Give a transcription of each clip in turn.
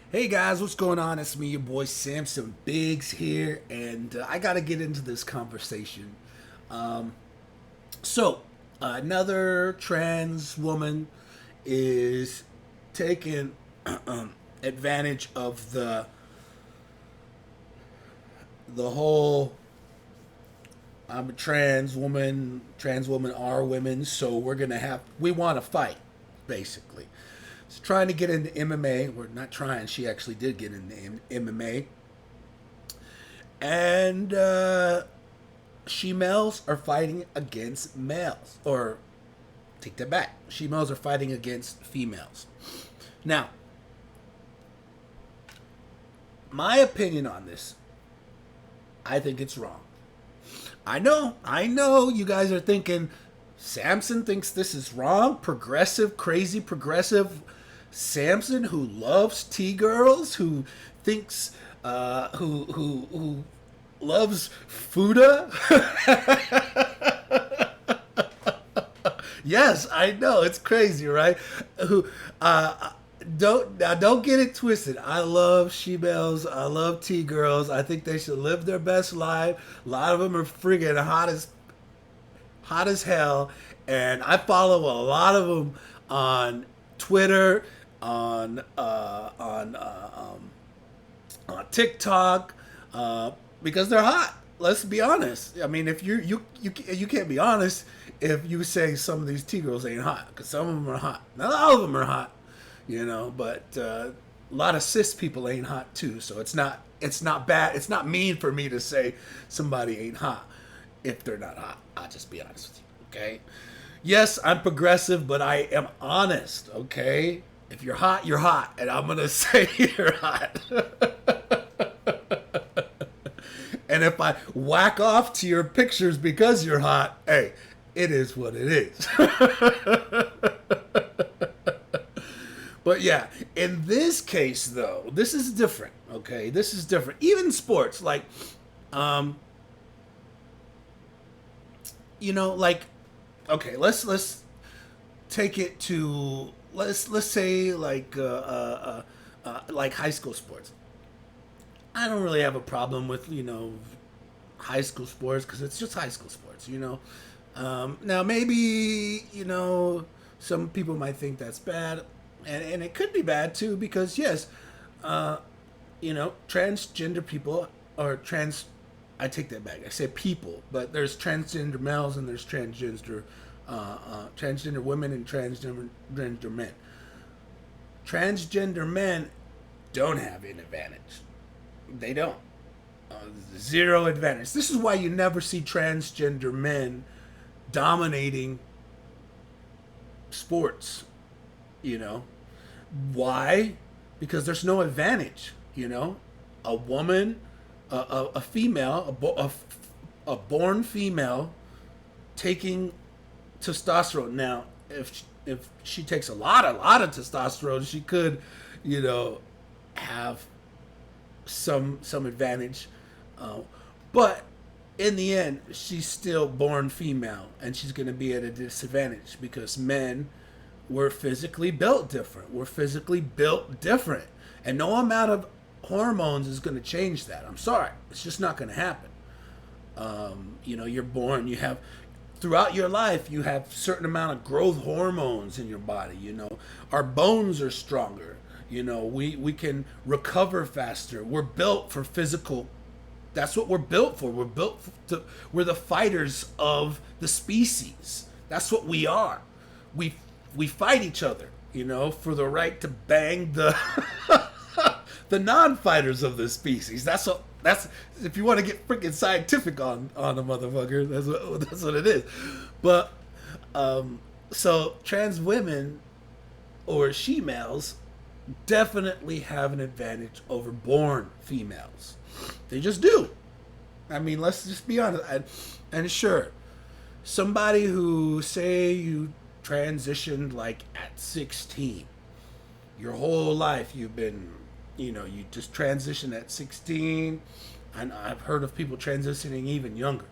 Hey guys, what's going on? It's me, your boy Samson Biggs here, and I got to get into this conversation. Um, Another trans woman is taking advantage of the whole I'm a trans woman are women, so we want to fight, basically. She's trying to get into MMA. We're not trying. She actually did get into MMA. And She-males are fighting against males. Or, take that back. She-males are fighting against females. Now, my opinion on this, I think it's wrong. I know you guys are thinking, Samson thinks this is wrong. Progressive, crazy progressive Samson who loves T-girls, who thinks, who loves Fuda. Yes, I know it's crazy, right? Who don't get it twisted. I love she-bells. I love T-girls. I think they should live their best life. A lot of them are friggin' hot as hell, and I follow a lot of them on Twitter, on TikTok, because they're hot. Let's be honest. I mean, if you can't be honest if you say some of these T girls ain't hot, because some of them are hot. Not all of them are hot, but a lot of cis people ain't hot too. So it's not bad. It's not mean for me to say somebody ain't hot if they're not hot. I'll just be honest with you, okay? Yes, I'm progressive, but I am honest, okay? If you're hot, you're hot, and I'm gonna say you're hot. And if I whack off to your pictures because you're hot, hey, it is what it is. But yeah, in this case though, this is different, okay? This is different. Even sports, um, like, okay, let's take it to let's say like high school sports. I don't really have a problem with high school sports because it's just high school sports. Now maybe some people might think that's bad, and it could be bad too because yes, transgender people or trans. I take that back. I say people, but there's transgender males and there's transgender women and transgender men. Transgender men don't have an advantage. They don't. Zero advantage. This is why you never see transgender men dominating sports. Why? Because there's no advantage. A woman, a female, a born female taking testosterone. Now, if she takes a lot of testosterone, she could, have some advantage, but in the end, she's still born female, and she's going to be at a disadvantage because men were physically built different. We're physically built different, and no amount of hormones is going to change that. I'm sorry, it's just not going to happen. You're born. You have throughout your life, you have certain amount of growth hormones in your body. Our bones are stronger. We can recover faster. We're built for physical. That's what we're built for. We're the fighters of the species. That's what we are. We fight each other, for the right to bang the the non-fighters of the species. That's if you want to get freaking scientific on a motherfucker, that's what it is. But so trans women or she-males definitely have an advantage over born females. They just do. I mean, let's just be honest. And sure, somebody who say you transitioned like at 16, your whole life you've been, you just transitioned at 16, and I've heard of people transitioning even younger.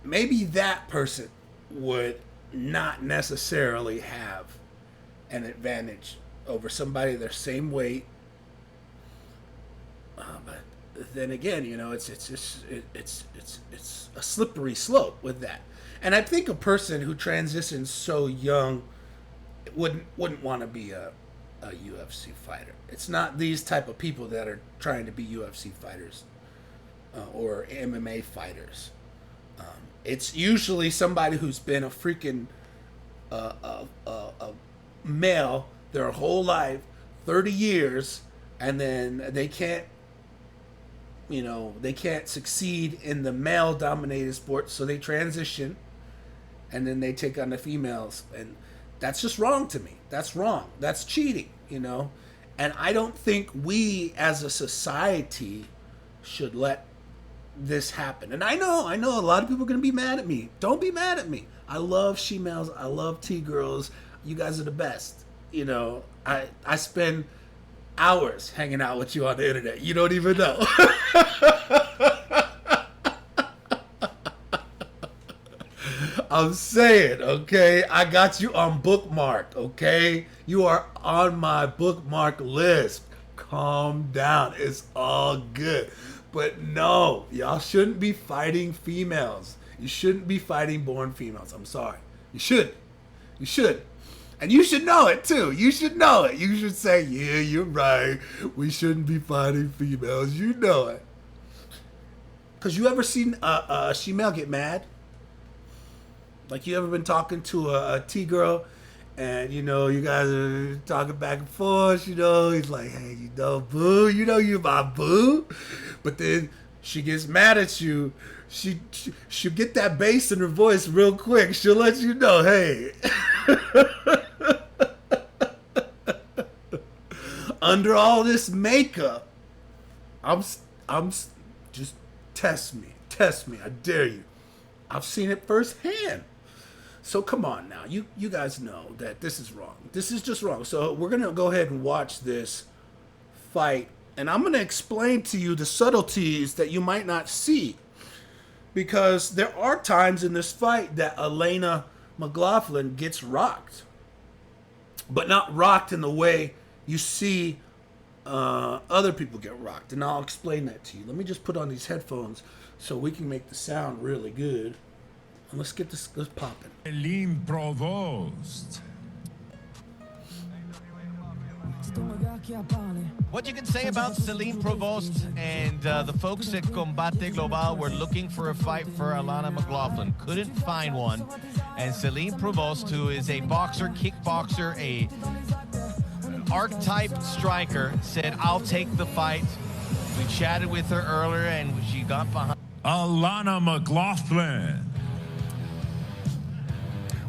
Maybe that person would not necessarily have an advantage over somebody their same weight. But then again, it's a slippery slope with that. And I think a person who transitions so young wouldn't want to be a UFC fighter. It's not these type of people that are trying to be UFC fighters or MMA fighters. It's usually somebody who's been a freaking a male their whole life, 30 years, and then they can't succeed in the male dominated sport, so they transition and then they take on the females, and that's just wrong to me. That's wrong. That's cheating, and I don't think we as a society should let this happen. And I know a lot of people are going to be mad at me. Don't be mad at me. I love she-males. I love T-girls. You guys are the best. I spend hours hanging out with you on the internet. You don't even know. I'm saying, okay? I got you on bookmark, okay? You are on my bookmark list. Calm down. It's all good. But no, y'all shouldn't be fighting females. You shouldn't be fighting born females. I'm sorry. You should. You should. And you should know it, too. You should know it. You should say, yeah, you're right. We shouldn't be fighting females. You know it. Because you ever seen a she-male get mad? Like, you ever been talking to a T-girl, and, you guys are talking back and forth, he's like, hey, boo, you my boo. But then she gets mad at you. She'll get that bass in her voice real quick. She'll let you know, hey. Under all this makeup, I'm just test me, I dare you. I've seen it firsthand. So come on now, you guys know that this is wrong. This is just wrong. So we're gonna go ahead and watch this fight, and I'm gonna explain to you the subtleties that you might not see, because there are times in this fight that Alana Mclaughlin gets rocked, but not rocked in the way you see other people get rocked, and I'll explain that to you. Let me just put on these headphones so we can make the sound really good. And let's get this popping. Celine Provost. What you can say about Celine Provost and the folks at Combate Global were looking for a fight for Alana Mclaughlin. Couldn't find one. And Celine Provost, who is a boxer, kickboxer, an archetype striker, said, I'll take the fight. We chatted with her earlier and she got behind. Alana Mclaughlin.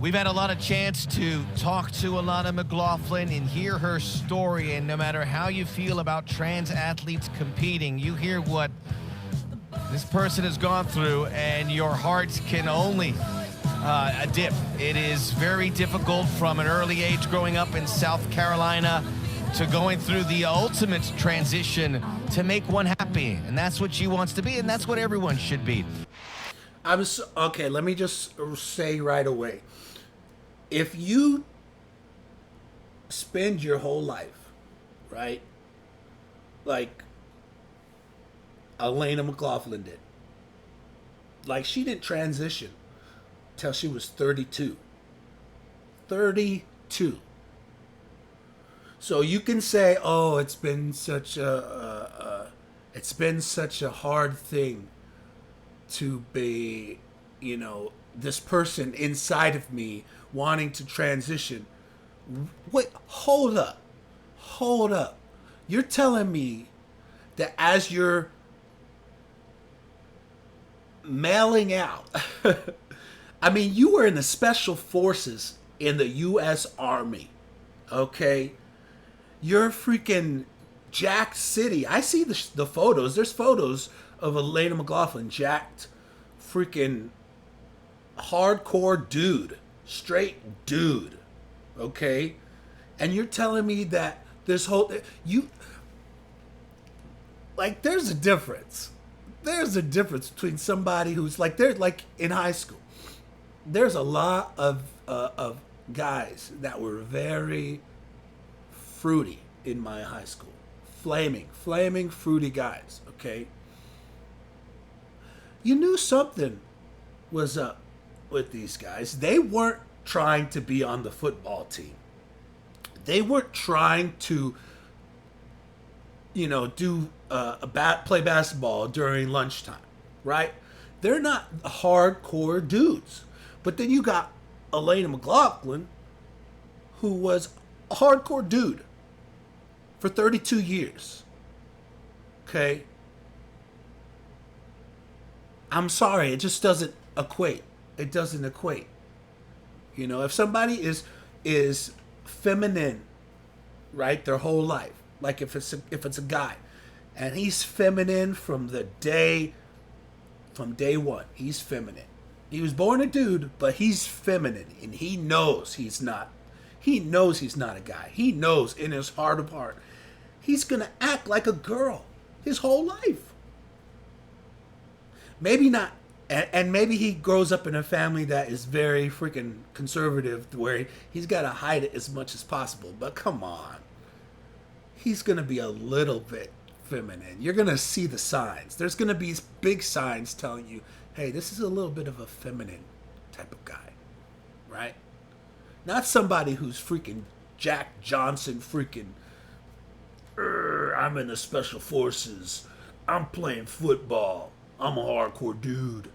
We've had a lot of chance to talk to Alana Mclaughlin and hear her story, and no matter how you feel about trans athletes competing, you hear what this person has gone through, and your heart can only dip. It is very difficult from an early age growing up in South Carolina to going through the ultimate transition to make one happy, and that's what she wants to be, and that's what everyone should be. Okay, let me just say right away. If you spend your whole life, right, like Alana Mclaughlin did, like she didn't transition till she was 32. 32. So you can say, oh, it's been such a hard thing to be, this person inside of me wanting to transition. Wait, hold up. You're telling me that as you're mailing out, I mean, you were in the special forces in the U.S. Army, okay? You're freaking jacked city. I see the photos. There's photos of Alana Mclaughlin, jacked, freaking hardcore dude, straight dude, okay? And you're telling me that this whole there's a difference. There's a difference between somebody who's like in high school. There's a lot of guys that were very fruity in my high school. Flaming fruity guys, okay? You knew something was up with these guys. They weren't trying to be on the football team. They weren't trying to, play basketball during lunchtime, right? They're not hardcore dudes. But then you got Alana Mclaughlin, who was a hardcore dude for 32 years. Okay? I'm sorry, it just doesn't equate. It doesn't equate. If somebody is feminine, right, their whole life, like if it's a guy, and he's feminine from day one, he's feminine. He was born a dude, but he's feminine, and he knows he's not. He knows he's not a guy. He knows in his heart of heart, he's gonna act like a girl his whole life. Maybe not. And maybe he grows up in a family that is very freaking conservative, where he's got to hide it as much as possible. But come on. He's going to be a little bit feminine. You're going to see the signs. There's going to be big signs telling you, hey, this is a little bit of a feminine type of guy. Right? Not somebody who's freaking Jack Johnson freaking, I'm in the special forces. I'm playing football. I'm a hardcore dude.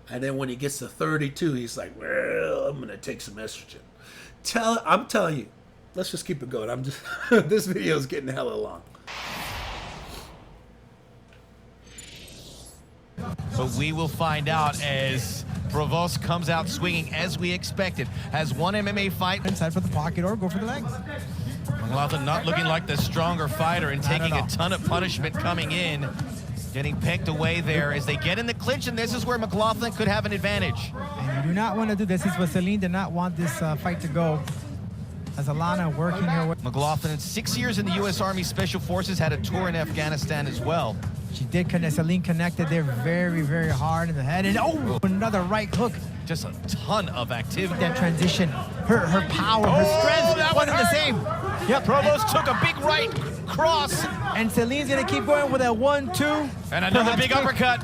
And then when he gets to 32, he's like, well, I'm going to take some estrogen. I'm telling you, let's just keep it going. This video is getting hella long. But we will find out as Provost comes out swinging as we expected. Has one MMA fight. Inside for the pocket or go for the legs. Mclaughlin not looking like the stronger fighter and taking a ton of punishment coming in. Getting pegged away there as they get in the clinch, and this is where Mclaughlin could have an advantage. And you do not want to do this. This is what Celine did not want this fight to go. As Alana working her way. Mclaughlin, 6 years in the U.S. Army Special Forces, had a tour in Afghanistan as well. She did connect. Celine connected there very, very hard in the head. And another right hook. Just a ton of activity. That transition, her power, her strength that wasn't the same. Yep, Provost took a big right cross. And Celine's gonna keep going with a 1-2. And another big uppercut.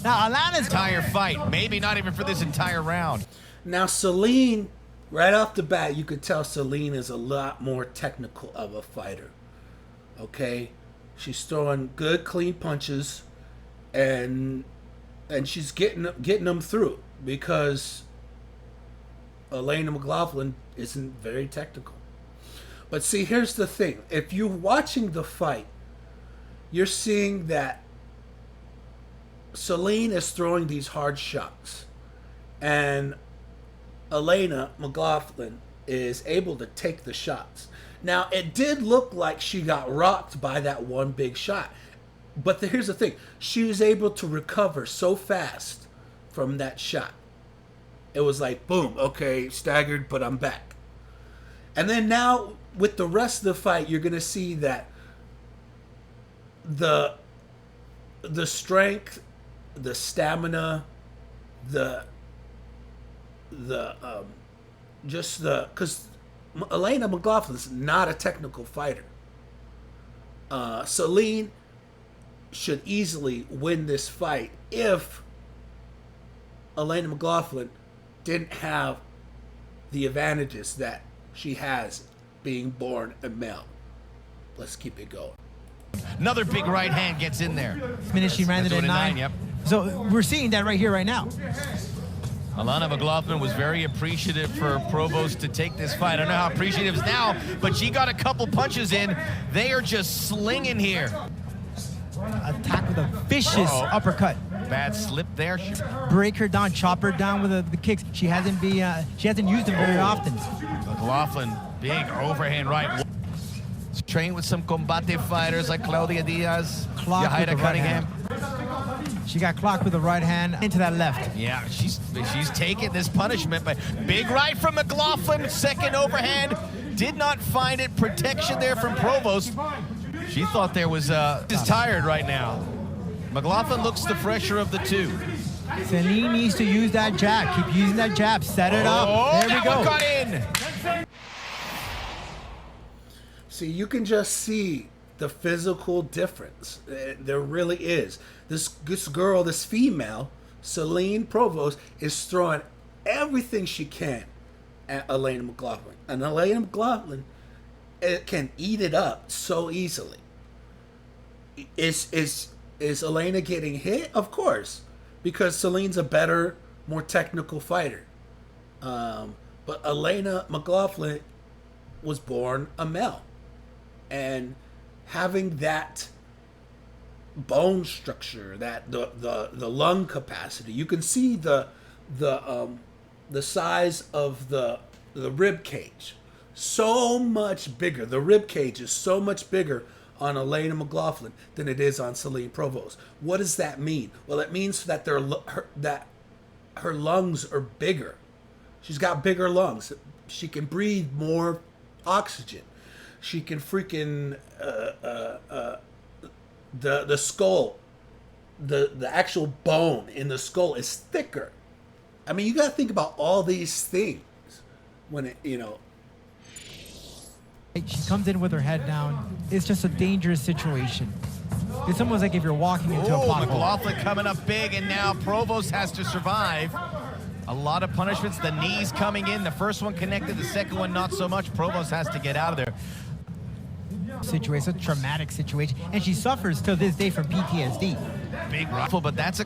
Now Alana's entire fight, maybe not even for this entire round. Now Celine, right off the bat, you could tell Celine is a lot more technical of a fighter. Okay? She's throwing good, clean punches, and she's getting them through, because Alana Mclaughlin isn't very technical. But see, here's the thing. If you're watching the fight, you're seeing that Celine is throwing these hard shots, and Alana Mclaughlin is able to take the shots. Now, it did look like she got rocked by that one big shot. But here's the thing. She was able to recover so fast from that shot. It was like, boom, okay, staggered, but I'm back. And then now, with the rest of the fight, you're going to see that the strength, the stamina, because Alana McLaughlin's not a technical fighter. Celine should easily win this fight if Alana McLaughlin didn't have the advantages that she has being born a male. Let's keep it going. Another big right hand gets in there. Minute she ran it in 9. Yep. So we're seeing that right here, right now. Alana Mclaughlin was very appreciative for Provost to take this fight. I don't know how appreciative is now, but she got a couple punches in. They are just slinging here. Attack with a vicious uppercut. Bad slip there. Break her down, chop her down with the kicks. She hasn't used them very often. McLaughlin, big overhand right. Trained with some combate fighters like Claudia Diaz, Yahaira Cunningham. She got clocked with the right hand into that left. Yeah, she's taking this punishment, but big right from McLaughlin, second overhand. Did not find it. Protection there from Provost. She thought there was, is tired right now. McLaughlin looks the fresher of the two. Celine needs to use that jab. Keep using that jab. Set it up. There we go. One got in. See, you can just see the physical difference. There really is. This girl, this female, Celine Provost, is throwing everything she can at Alana Mclaughlin. And Alana McLaughlin can eat it up so easily. Is Alana getting hit? Of course, because Celine's a better, more technical fighter. But Alana Mclaughlin was born a male, and having that bone structure, that the lung capacity, you can see the size of the rib cage, so much bigger. The rib cage is so much bigger on Alana McLaughlin than it is on Celine Provost. What does that mean? Well, it means that her lungs are bigger. She's got bigger lungs. She can breathe more oxygen. She can freaking the skull, the actual bone in the skull is thicker. I mean, you got to think about all these things when it, She comes in with her head down. It's just a dangerous situation. It's almost like if you're walking into a pothole. McLaughlin coming up big, and now Provost has to survive. A lot of punishments. The knees coming in. The first one connected. The second one not so much. Provost has to get out of there. Situation, a traumatic situation, and she suffers to this day from PTSD. Big rifle, but that's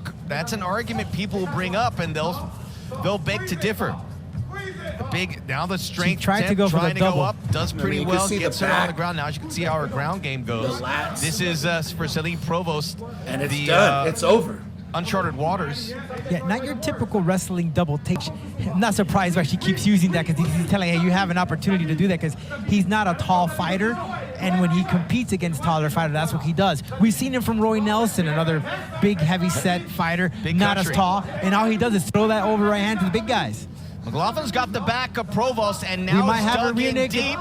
an argument people will bring up, and they'll beg to differ. Now the strength trying to go up, does pretty well, gets her on the ground. Now as you can see how her ground game goes. This is for Celine Provost, and it's done. It's over. Uncharted waters. Yeah, not your typical wrestling double take. I'm not surprised why she keeps using that, because he's telling her, hey, you have an opportunity to do that, because he's not a tall fighter, and when he competes against taller fighters, that's what he does. We've seen him from Roy Nelson, another big, heavy-set fighter, not as tall, and all he does is throw that over right hand to the big guys. McLaughlin's got the back of Provost, and now might have dug a rear in naked. deep,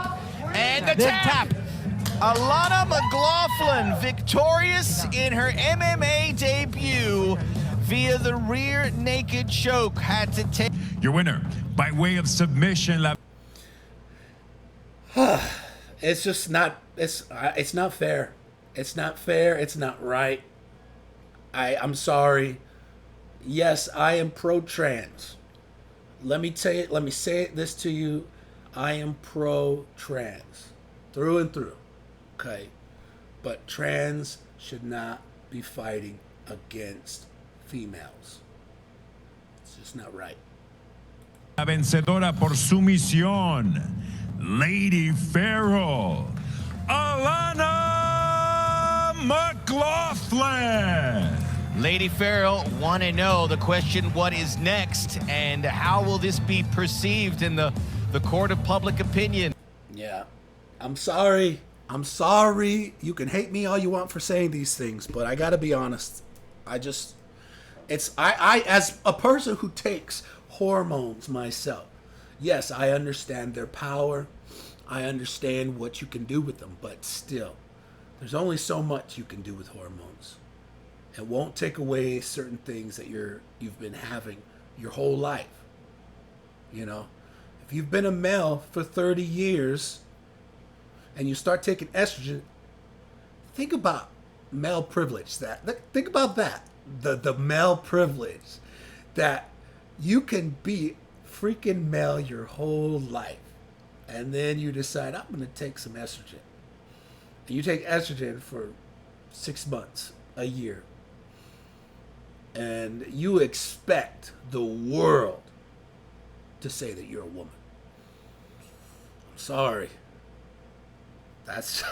and the tap. Alana McLaughlin victorious in her MMA debut via the rear naked choke. Had to take Your winner by way of submission. It's just not. It's not fair. It's not fair. It's not right. I'm sorry. Yes, I am pro-trans. Let me say this to you. I am pro-trans through and through. Okay, but trans should not be fighting against females. It's just not right. La vencedora por sumisión, Lady Pharaoh, Alana Mclaughlin. Lady Farrell want to know the question, what is next, and how will this be perceived in the court of public opinion? Yeah, I'm sorry. I'm sorry. You can hate me all you want for saying these things, but I gotta be honest. I as a person who takes hormones myself, yes, I understand their power. I understand what you can do with them, but still, there's only so much you can do with hormones. It won't take away certain things that you've been having your whole life. If you've been a male for 30 years and you start taking estrogen, think about male privilege. Think about that. The male privilege that you can be freaking male your whole life, and then you decide, I'm going to take some estrogen. And you take estrogen for 6 months, a year, and you expect the world to say that you're a woman. I'm sorry. That's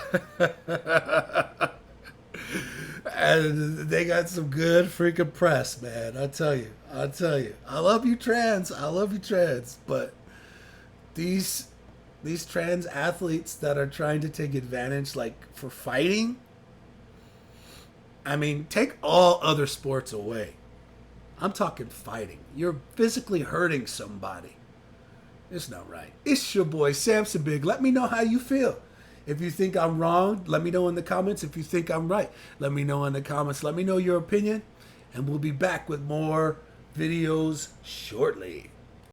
and they got some good freaking press, man. I'll tell you. I love you, trans. But these trans athletes that are trying to take advantage, like for fighting, I mean, take all other sports away. I'm talking fighting. You're physically hurting somebody. It's not right. It's your boy Samson Big. Let me know how you feel. If you think I'm wrong, let me know in the comments. If you think I'm right, let me know in the comments. Let me know your opinion, and we'll be back with more videos shortly.